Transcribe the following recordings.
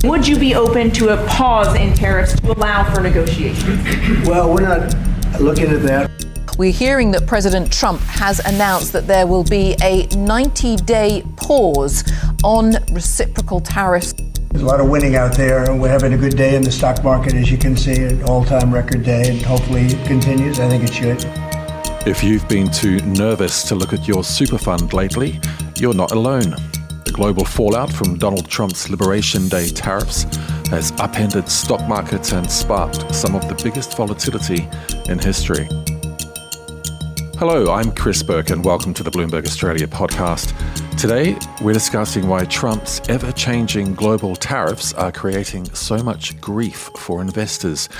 Would you be open to a pause in tariffs to allow for negotiations? Well, we're not looking at that. We're hearing that President Trump has announced that there will be a 90-day pause on reciprocal tariffs. There's a lot of winning out there, and we're having a good day in the stock market, as you can see, an all-time record day, and hopefully it continues. I think it should. If you've been too nervous to look at your super fund lately, you're not alone. The global fallout from Donald Trump's Liberation Day tariffs has upended stock markets and sparked some of the biggest volatility in history. Hello, I'm Chris Bourke and welcome to the Bloomberg Australia podcast. Today, we're discussing why Trump's ever-changing global tariffs are creating so much grief for investors.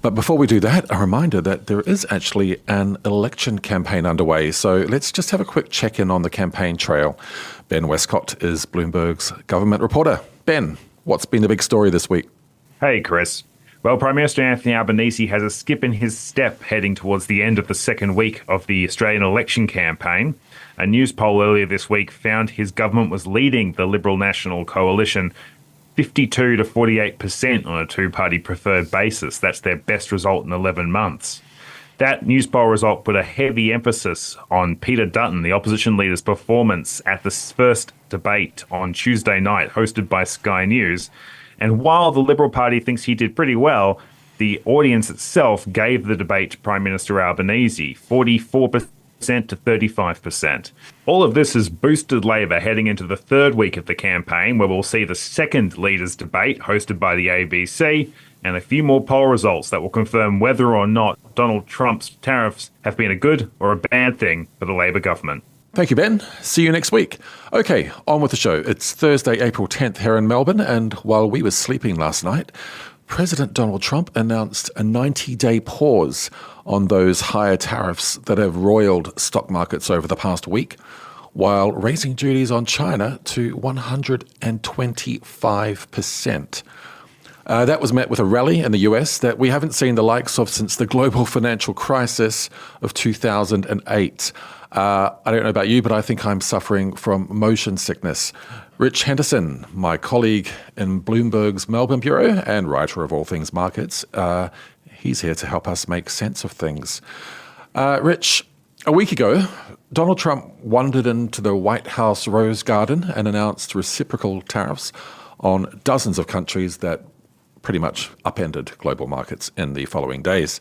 But before we do that, a reminder that there is actually an election campaign underway. So let's just have a quick check-in on the campaign trail. Ben Westcott is Bloomberg's government reporter. Ben, what's been the big story this week? Hey, Chris. Well, Prime Minister Anthony Albanese has a skip in his step heading towards the end of the second week of the Australian election campaign. A news poll earlier this week found his government was leading the Liberal National Coalition 52 to 48% on a two-party preferred basis. That's their best result in 11 months. That news poll result put a heavy emphasis on Peter Dutton, the opposition leader's performance at the first debate on Tuesday night, hosted by Sky News. And while the Liberal Party thinks he did pretty well, the audience itself gave the debate to Prime Minister Albanese, 44% to 35%. All of this has boosted Labor heading into the third week of the campaign, where we'll see the second leaders' debate hosted by the ABC, and a few more poll results that will confirm whether or not Donald Trump's tariffs have been a good or a bad thing for the Labor government. Thank you, Ben. See you next week. Okay, on with the show. It's Thursday, April 10th here in Melbourne, and while we were sleeping last night, President Donald Trump announced a 90-day pause on those higher tariffs that have roiled stock markets over the past week, while raising duties on China to 125%. That was met with a rally in the US that we haven't seen the likes of since the global financial crisis of 2008. I don't know about you, but I think I'm suffering from motion sickness. Rich Henderson, my colleague in Bloomberg's Melbourne Bureau and writer of all things markets, he's here to help us make sense of things. Rich, a week ago, Donald Trump wandered into the White House Rose Garden and announced reciprocal tariffs on dozens of countries that pretty much upended global markets in the following days.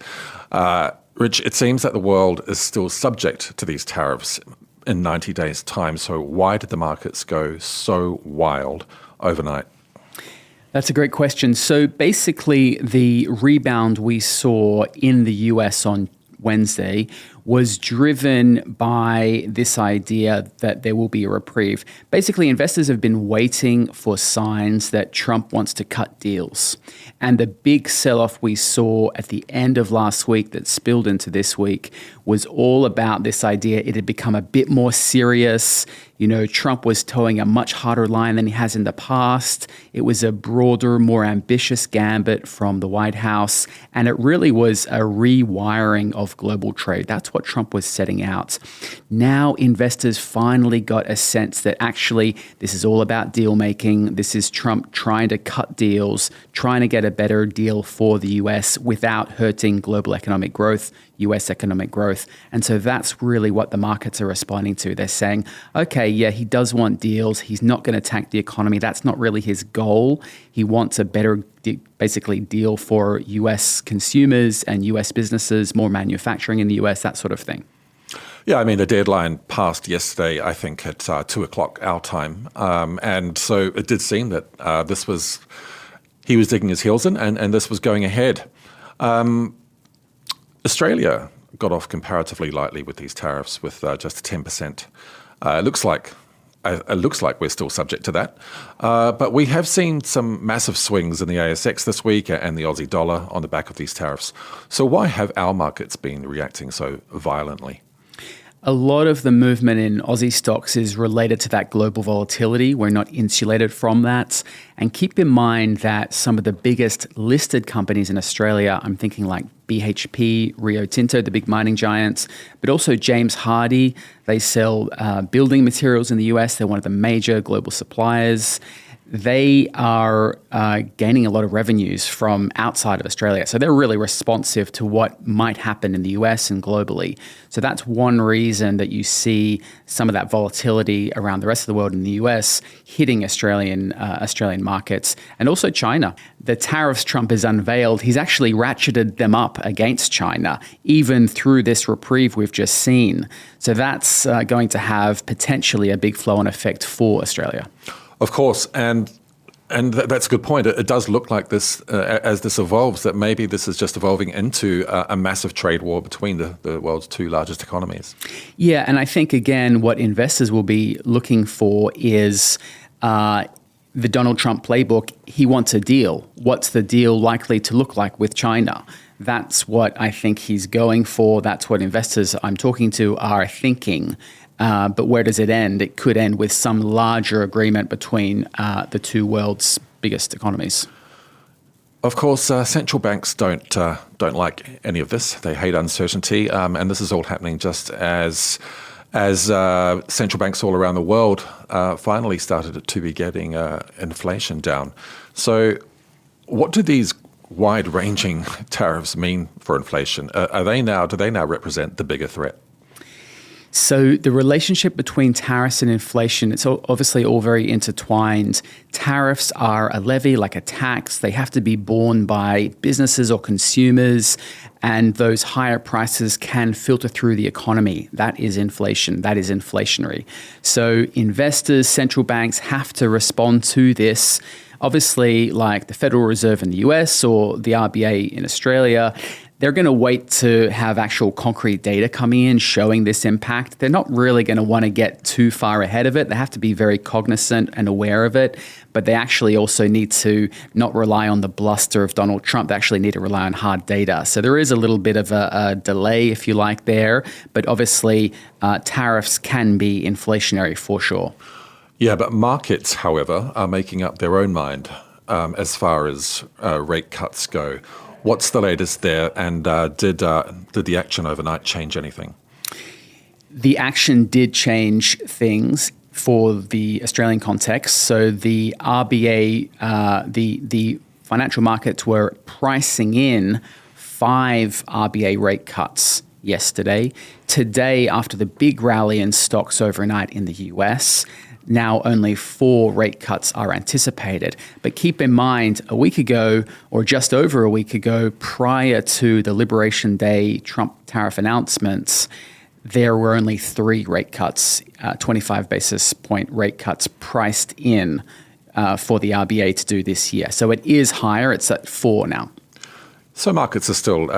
Rich, it seems that the world is still subject to these tariffs in 90 days' time. So why did the markets go so wild overnight? That's a great question. So basically, the rebound we saw in the US on Wednesday was driven by this idea that there will be a reprieve. Basically, investors have been waiting for signs that Trump wants to cut deals. And the big sell-off we saw at the end of last week that spilled into this week was all about this idea it had become a bit more serious. You know, Trump was towing a much harder line than he has in the past. It was a broader, more ambitious gambit from the White House. And it really was a rewiring of global trade. That's what Trump was setting out. Now investors finally got a sense that actually this is all about deal making. This is Trump trying to cut deals, trying to get a better deal for the US without hurting global economic growth, US economic growth. And so that's really what the markets are responding to. They're saying, okay, yeah, he does want deals. He's not going to tank the economy. That's not really his goal. He wants a better basically deal for US consumers and US businesses, more manufacturing in the US, that sort of thing. Yeah, I mean, the deadline passed yesterday, I think, at 2 o'clock our time. And so it did seem that he was digging his heels in and this was going ahead. Australia got off comparatively lightly with these tariffs with just 10%. It looks like we're still subject to that. But we have seen some massive swings in the ASX this week and the Aussie dollar on the back of these tariffs. So why have our markets been reacting so violently? A lot of the movement in Aussie stocks is related to that global volatility. We're not insulated from that. And keep in mind that some of the biggest listed companies in Australia, I'm thinking like BHP, Rio Tinto, the big mining giants, but also James Hardie. They sell building materials in the US. They're one of the major global suppliers. they are gaining a lot of revenues from outside of Australia. So they're really responsive to what might happen in the US and globally. So that's one reason that you see some of that volatility around the rest of the world in the US hitting Australian markets, and also China. The tariffs Trump has unveiled, he's actually ratcheted them up against China, even through this reprieve we've just seen. So that's going to have potentially a big flow-on effect for Australia. Of course, and that's a good point. It does look like this, as this evolves, that maybe this is just evolving into a massive trade war between the world's two largest economies. Yeah, and I think, again, what investors will be looking for is the Donald Trump playbook. He wants a deal. What's the deal likely to look like with China? That's what I think he's going for. That's what investors I'm talking to are thinking. But where does it end? It could end with some larger agreement between the two world's biggest economies. Of course, central banks don't like any of this. They hate uncertainty, and this is all happening just as central banks all around the world finally started to be getting inflation down. So, what do these wide-ranging tariffs mean for inflation? Do they now represent the bigger threat? So the relationship between tariffs and inflation, it's obviously all very intertwined. Tariffs are a levy, like a tax. They have to be borne by businesses or consumers, and those higher prices can filter through the economy. That is inflation. That is inflationary. So investors, central banks have to respond to this. Obviously, like the Federal Reserve in the US or the RBA in Australia, they're going to wait to have actual concrete data coming in showing this impact. They're not really going to want to get too far ahead of it. They have to be very cognizant and aware of it, but they actually also need to not rely on the bluster of Donald Trump. They actually need to rely on hard data. So there is a little bit of a delay, if you like, there, but obviously tariffs can be inflationary for sure. Yeah, but markets, however, are making up their own mind as far as rate cuts go. What's the latest there, and did the action overnight change anything? The action did change things for the Australian context. So the RBA, the financial markets were pricing in 5 RBA rate cuts yesterday. Today, after the big rally in stocks overnight in the US, now only 4 rate cuts are anticipated. But keep in mind, a week ago, or just over a week ago, prior to the Liberation Day Trump tariff announcements, there were only 3 rate cuts, 25 basis point rate cuts priced in for the RBA to do this year. So it is higher. It's at 4 now. So markets are still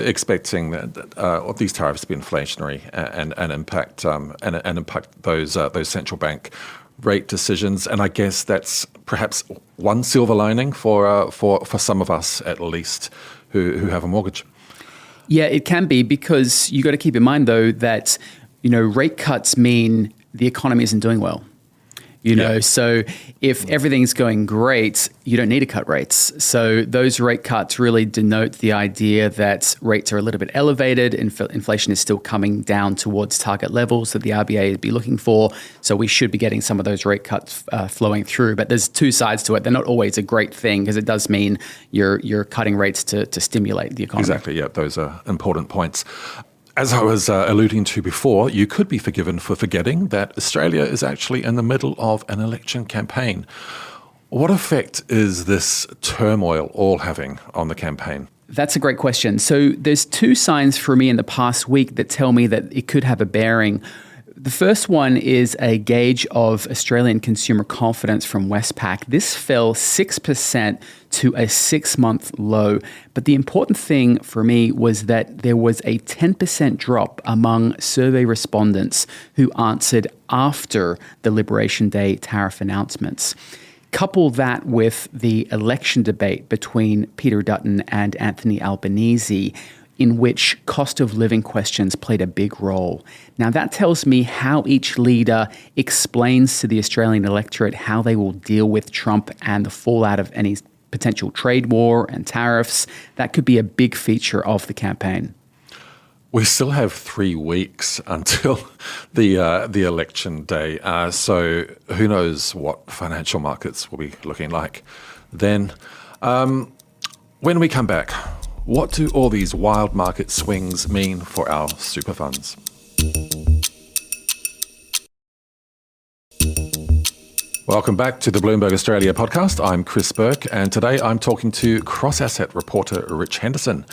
expecting that these tariffs to be inflationary and impact those central bank rate decisions. And I guess that's perhaps one silver lining for some of us, at least, who have a mortgage. Yeah, it can be, because you got to keep in mind though that rate cuts mean the economy isn't doing well. So if everything's going great, you don't need to cut rates. So those rate cuts really denote the idea that rates are a little bit elevated. Inflation is still coming down towards target levels that the RBA would be looking for. So we should be getting some of those rate cuts flowing through. But there's 2 sides to it. They're not always a great thing, because it does mean you're cutting rates to stimulate the economy. Exactly. Yeah, those are important points. As I was alluding to before, you could be forgiven for forgetting that Australia is actually in the middle of an election campaign. What effect is this turmoil all having on the campaign? That's a great question. So there's 2 signs for me in the past week that tell me that it could have a bearing. The first one is a gauge of Australian consumer confidence from Westpac. This fell 6% to a 6-month low. But the important thing for me was that there was a 10% drop among survey respondents who answered after the Liberation Day tariff announcements. Couple that with the election debate between Peter Dutton and Anthony Albanese, in which cost of living questions played a big role. Now, that tells me how each leader explains to the Australian electorate how they will deal with Trump and the fallout of any potential trade war and tariffs. That could be a big feature of the campaign. We still have 3 weeks until the election day, so who knows what financial markets will be looking like then. When we come back, what do all these wild market swings mean for our super funds? Welcome back to the Bloomberg Australia podcast. I'm Chris Bourke, and today I'm talking to cross-asset reporter Rich Henderson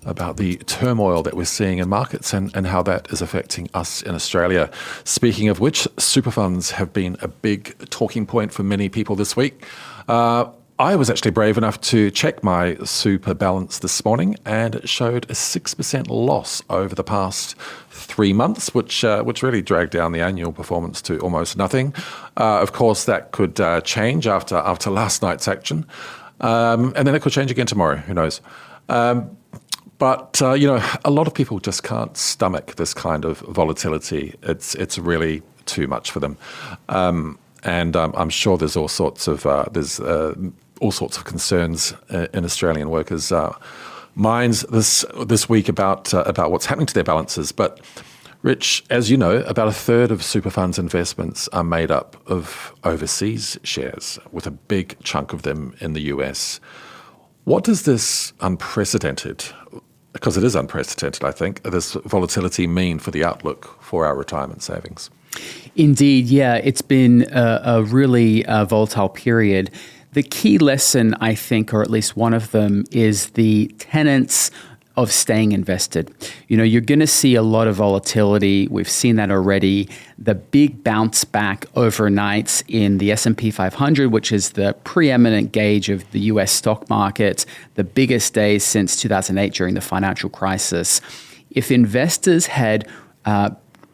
about the turmoil that we're seeing in markets and how that is affecting us in Australia. Speaking of which, super funds have been a big talking point for many people this week. I was actually brave enough to check my super balance this morning, and it showed a 6% loss over the past 3 months, which really dragged down the annual performance to almost nothing. Of course, that could change after last night's action, and then it could change again tomorrow. Who knows? But a lot of people just can't stomach this kind of volatility. It's really too much for them, and I'm sure there's all sorts of concerns in Australian workers' minds this week about what's happening to their balances. But Rich, as you know, about a third of super funds investments are made up of overseas shares, with a big chunk of them in the US. What does this unprecedented, because it is unprecedented, I think, this volatility mean for the outlook for our retirement savings? Indeed, yeah, it's been a really volatile period. The key lesson, I think, or at least one of them, is the tenets of staying invested. You're going to see a lot of volatility. We've seen that already. The big bounce back overnight in the S&P 500, which is the preeminent gauge of the US stock market, the biggest days since 2008 during the financial crisis. If investors had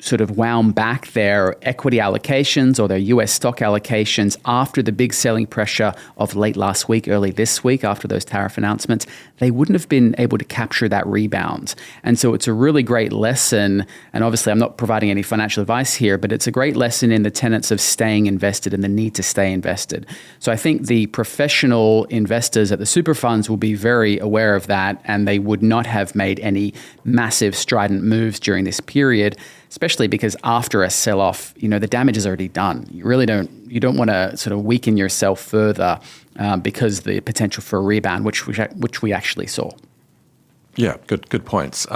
sort of wound back their equity allocations or their US stock allocations after the big selling pressure of late last week, early this week, after those tariff announcements, they wouldn't have been able to capture that rebound. And so it's a really great lesson. And obviously, I'm not providing any financial advice here, but it's a great lesson in the tenets of staying invested and the need to stay invested. So I think the professional investors at the super funds will be very aware of that, and they would not have made any massive strident moves during this period, especially because after a sell-off, the damage is already done. You don't want to sort of weaken yourself further because the potential for a rebound, which we actually saw. Yeah, good points.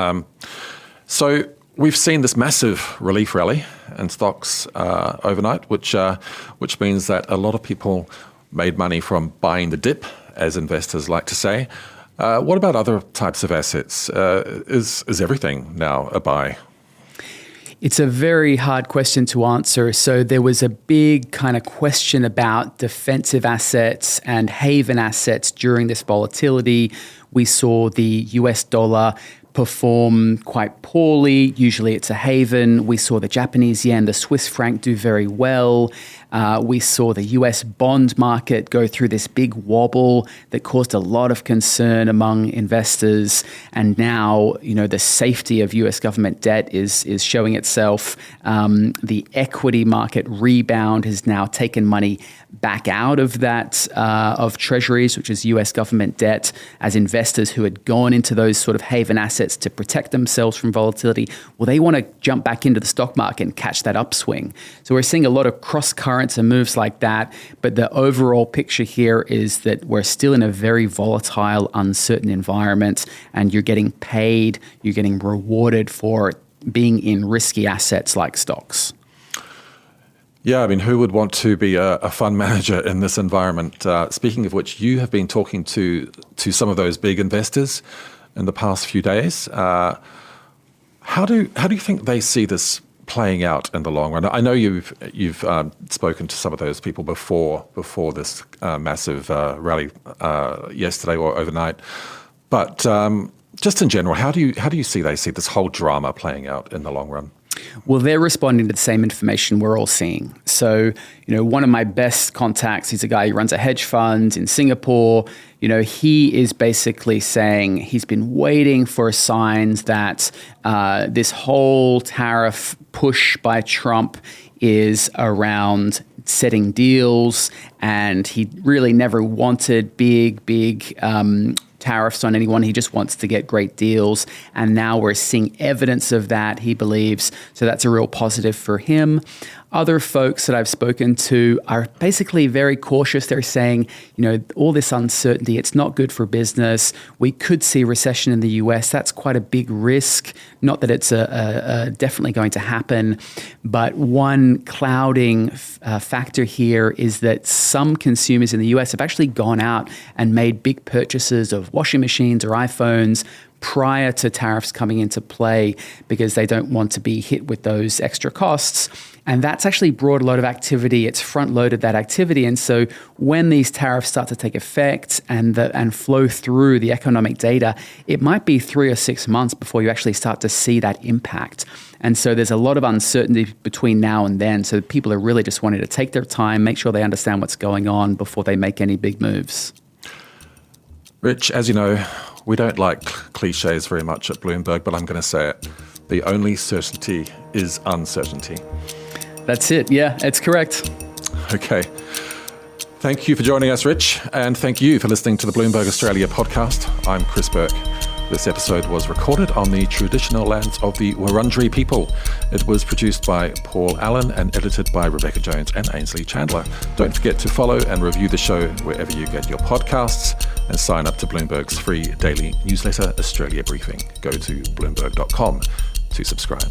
So we've seen this massive relief rally in stocks overnight, which means that a lot of people made money from buying the dip, as investors like to say. What about other types of assets? Is everything now a buy? It's a very hard question to answer. So there was a big kind of question about defensive assets and haven assets during this volatility. We saw the US dollar perform quite poorly. Usually it's a haven. We saw the Japanese yen, the Swiss franc do very well. We saw the US bond market go through this big wobble that caused a lot of concern among investors. And now, the safety of US government debt is showing itself. The equity market rebound has now taken money back out of that, of treasuries, which is US government debt, as investors who had gone into those sort of haven assets to protect themselves from volatility, well, they want to jump back into the stock market and catch that upswing. So we're seeing a lot of cross currents and moves like that. But the overall picture here is that we're still in a very volatile, uncertain environment, and you're getting paid, you're getting rewarded for being in risky assets like stocks. Yeah, I mean, who would want to be a fund manager in this environment? Speaking of which, you have been talking to some of those big investors in the past few days. How do you think they see this playing out in the long run? I know you've spoken to some of those people before this massive rally yesterday or overnight, but just in general, how do you see they see this whole drama playing out in the long run? Well, they're responding to the same information we're all seeing. So, one of my best contacts, he's a guy who runs a hedge fund in Singapore. He is basically saying he's been waiting for signs that this whole tariff push by Trump is around setting deals, and he really never wanted big tariffs on anyone. He just wants to get great deals. And now we're seeing evidence of that, he believes. So that's a real positive for him. Other folks that I've spoken to are basically very cautious. They're saying, all this uncertainty, it's not good for business. We could see recession in the US. That's quite a big risk. Not that it's definitely going to happen, but one clouding factor here is that some consumers in the US have actually gone out and made big purchases of washing machines or iPhones prior to tariffs coming into play because they don't want to be hit with those extra costs. And that's actually brought a lot of activity. It's front-loaded that activity. And so when these tariffs start to take effect and flow through the economic data, it might be 3 or 6 months before you actually start to see that impact. And so there's a lot of uncertainty between now and then. So people are really just wanting to take their time, make sure they understand what's going on before they make any big moves. Rich, as you know, we don't like cliches very much at Bloomberg, but I'm going to say it. The only certainty is uncertainty. That's it. Yeah, it's correct. Okay. Thank you for joining us, Rich, and thank you for listening to the Bloomberg Australia podcast. I'm Chris Bourke. This episode was recorded on the traditional lands of the Wurundjeri people. It was produced by Paul Allen and edited by Rebecca Jones and Ainsley Chandler. Don't forget to follow and review the show wherever you get your podcasts and sign up to Bloomberg's free daily newsletter, Australia Briefing. Go to bloomberg.com to subscribe.